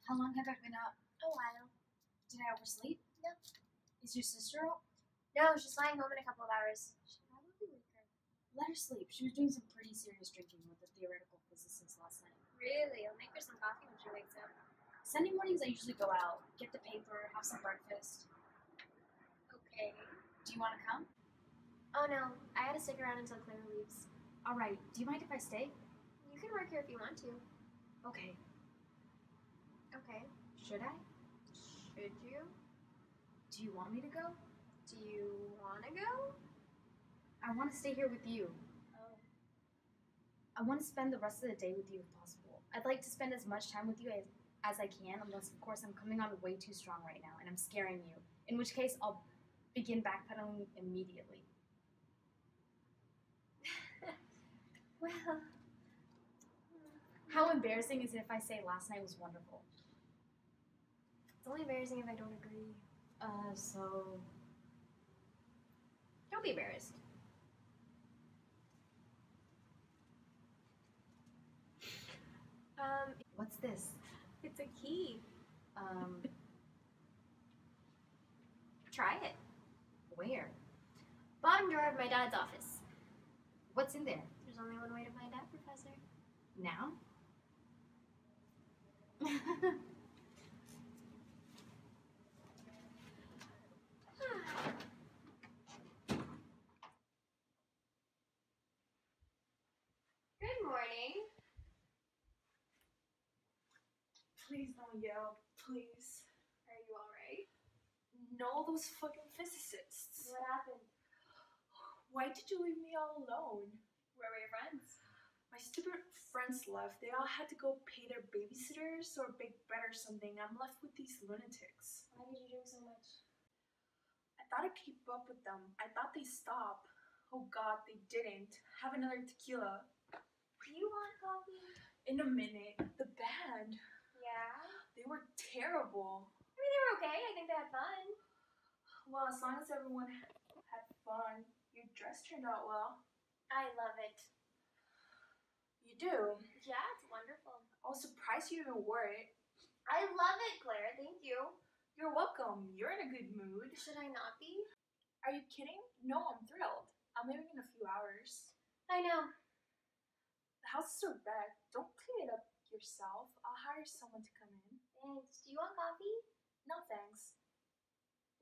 How long have I been up? A while. Did I oversleep? No. Is your sister up? No, she's flying home in a couple of hours. Should probably wake her. Let her sleep. She was doing some pretty serious drinking with the theoretical physicist last night. Really? I'll make her some coffee when she wakes up. Sunday mornings I usually go out, get the paper, have some breakfast. Okay. Do you want to come? Oh no, I gotta stick around until Claire leaves. Alright, do you mind if I stay? You can work here if you want to. Okay. Okay. Should I? Should you? Do you want me to go? Do you wanna go? I want to stay here with you. Oh. I want to spend the rest of the day with you if possible. I'd like to spend as much time with you as I can, unless of course I'm coming on way too strong right now and I'm scaring you. In which case I'll begin backpedaling immediately. Well. How embarrassing is it if I say last night was wonderful? It's only embarrassing if I don't agree. So... Don't be embarrassed. What's this? It's a key. Try it. Where? Bottom drawer of my dad's office. What's in there? There's only one way to find out, Professor. Now? Good morning. Please don't yell, please. Are you alright? No, those fucking physicists. What happened? Why did you leave me all alone? Where were your friends? My stupid friends left. They all had to go pay their babysitters or bake bread or something. I'm left with these lunatics. Why did you drink so much? I thought I'd keep up with them. I thought they'd stop. Oh god, they didn't. Have another tequila. Do you want coffee? In a minute. The band. Yeah. They were terrible. I mean, they were okay. I think they had fun. Well, as long as everyone had fun. Your dress turned out well. I love it. You do? Yeah, it's wonderful. I was surprised you even wore it. I love it, Claire. Thank you. You're welcome. You're in a good mood. Should I not be? Are you kidding? No, I'm thrilled. I'm leaving in a few hours. I know. The house is a wreck. Don't clean it up yourself. I'll hire someone to come in. Thanks. Do you want coffee? No thanks.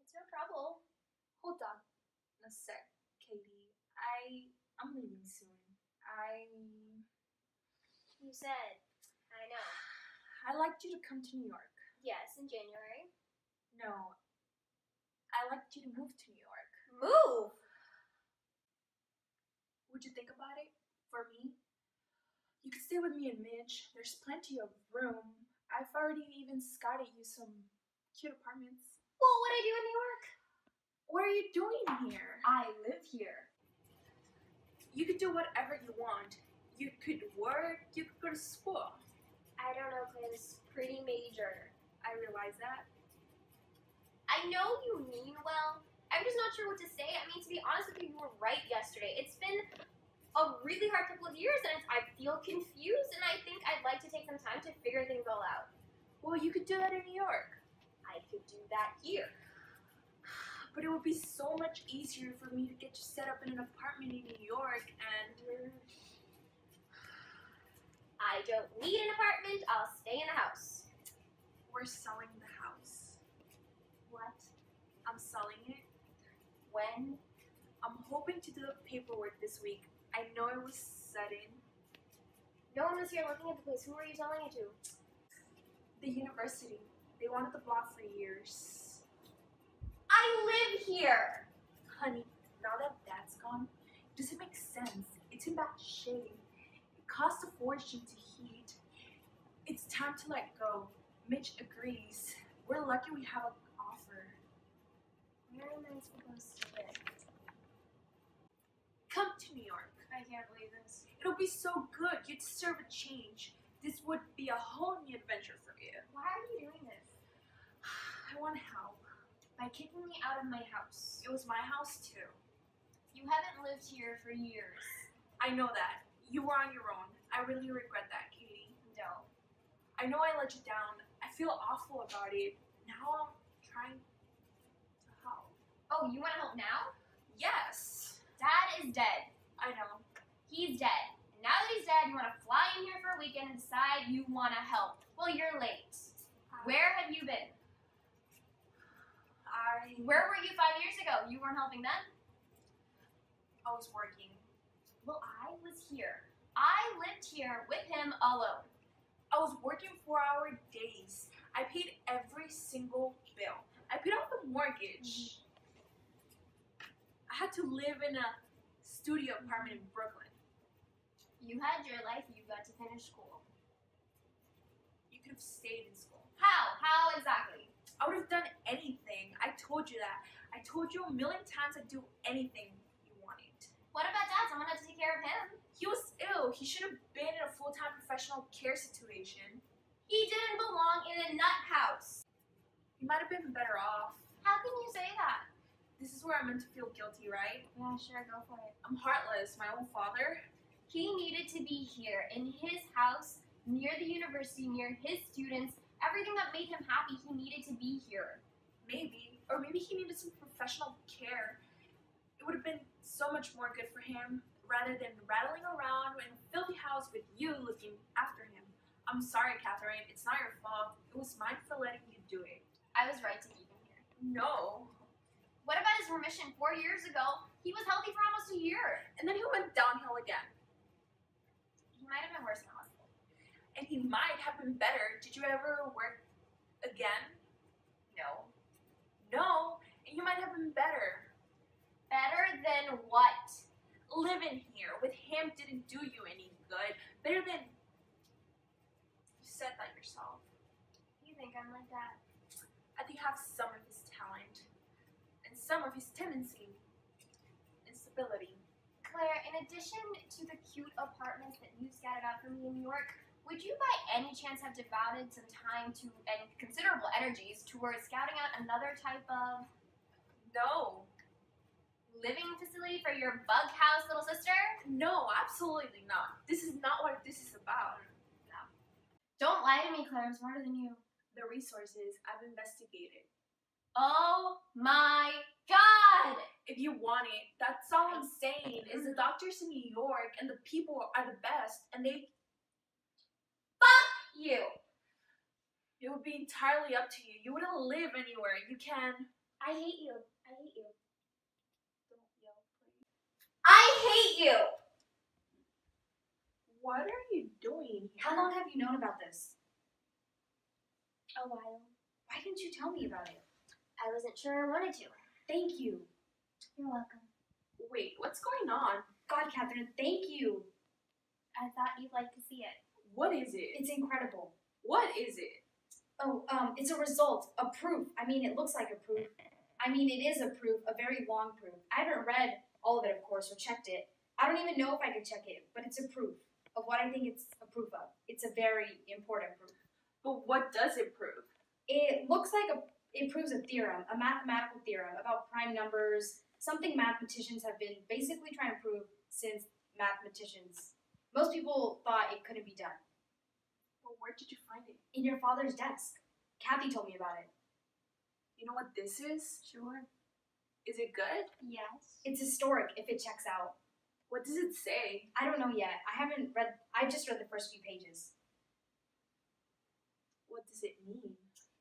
It's no trouble. Hold on a sec, Katie. I'm leaving soon. You said. I know. I liked you to come to New York. Yes, in January. No. I liked you to move to New York. Move! Would you think about it? For me? You could stay with me and Mitch. There's plenty of room. I've already even scouted you some cute apartments. Well, what I do in New York? What are you doing here? I live here. You could do whatever you want. You could work, you could go to school. I don't know, Claire. This is pretty major. I realize that. I know you mean well. I'm just not sure what to say. I mean, to be honest with you, you were right yesterday. It's been a really hard couple of years, and I feel confused, and I think I'd like to take some time to figure things all out. Well, you could do that in New York. I could do that here. But it would be so much easier for me to get you set up in an apartment in New York and... I don't need an apartment. I'll stay in the house. We're selling the house. What? I'm selling it. When? I'm hoping to do the paperwork this week. I know it was sudden. No one was here looking at the place. Who are you selling it to? The university. They wanted the block for years. I live here! Honey, now that Dad's gone, it doesn't make sense. It's in bad shape. It costs a fortune to heat. It's time to let go. Mitch agrees. We're lucky we have an offer. Where am I supposed to live? Come to New York. I can't believe this. It'll be so good. You deserve a change. This would be a whole new adventure for you. Why are you doing this? I want help. By kicking me out of my house. It was my house too. You haven't lived here for years. I know that. You were on your own. I really regret that, Katie. No. I know I let you down. I feel awful about it. Now I'm trying to help. Oh, you want to help now? Yes, Dad is dead. I know. He's dead. And now that he's dead, you want to fly in here for a weekend and decide you want to help. Well, you're late. Where have you been? Where were you 5 years ago? You weren't helping then? I was working. Well, I was here. I lived here with him alone. I was working 4-hour days. I paid every single bill. I paid off the mortgage. I had to live in a studio apartment in Brooklyn. You had your life. You got to finish school. You could have stayed in school. How? How exactly? I would have done anything. I told you that. I told you a million times I'd do anything you wanted. What about Dad? Someone had to take care of him. He was ill. He should have been in a full-time professional care situation. He didn't belong in a nut house. He might have been better off. How can you say that? This is where I'm meant to feel guilty, right? Yeah, sure, go for it. I'm heartless. My own father. He needed to be here in his house, near the university, near his students. Everything that made him happy, he needed to be here. Maybe. Or maybe he needed some professional care. It would have been so much more good for him rather than rattling around in a filthy house with you looking after him. I'm sorry, Catherine. It's not your fault. It was mine for letting you do it. I was right to keep him here. No. What about his remission 4 years ago? He was healthy for almost a year. And then he went downhill again. He might have been worse in the hospital. And he might have been better. Did you ever work again? No. No. And you might have been better. Better than what? Living here with him didn't do you any good. Better than... You said that yourself. You think I'm like that? I think you have some of his talent. And some of his tendency. Instability. Claire, in addition to the cute apartments that you scattered out for me in New York, would you by any chance have devoted some time to and considerable energies towards scouting out another type of No. living facility for your bug house little sister? No, absolutely not. This is not what this is about. Don't lie to me, Claire. I'm smarter than you. The resources I've investigated. Oh my God! If you want it, that's all I'm saying. Is the doctors in New York and the people are the best, and they. You. It would be entirely up to you. You wouldn't live anywhere. You can. I hate you. I hate you. Don't yell, please. I hate you! What are you doing here? How long have you known about this? A while. Why didn't you tell me about it? I wasn't sure I wanted to. Thank you. You're welcome. Wait, what's going on? God, Catherine, thank you. I thought you'd like to see it. What is it? It's incredible. What is it? Oh, it's a result, a proof. I mean, it looks like a proof. I mean, it is a proof, a very long proof. I haven't read all of it, of course, or checked it. I don't even know if I could check it, but it's a proof of what I think it's a proof of. It's a very important proof. But what does it prove? It looks like it proves a theorem, a mathematical theorem about prime numbers, something mathematicians have been basically trying to prove since mathematicians. Most people thought it couldn't be done. Well, where did you find it? In your father's desk. Kathy told me about it. You know what this is? Sure. Is it good? Yes. It's historic if it checks out. What does it say? I don't know yet. I just read the first few pages. What does it mean?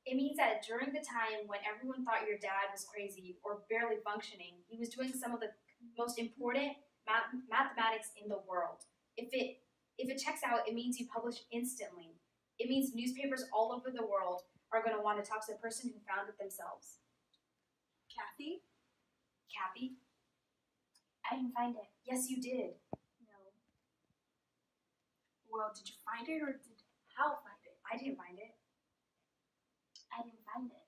It means that during the time when everyone thought your dad was crazy or barely functioning, he was doing some of the most important mathematics in the world. If it checks out, it means you publish instantly. It means newspapers all over the world are going to want to talk to the person who found it themselves. Kathy? Kathy? I didn't find it. Yes, you did. No. Well, did you find it or did Hal find it? I didn't find it. I didn't find it.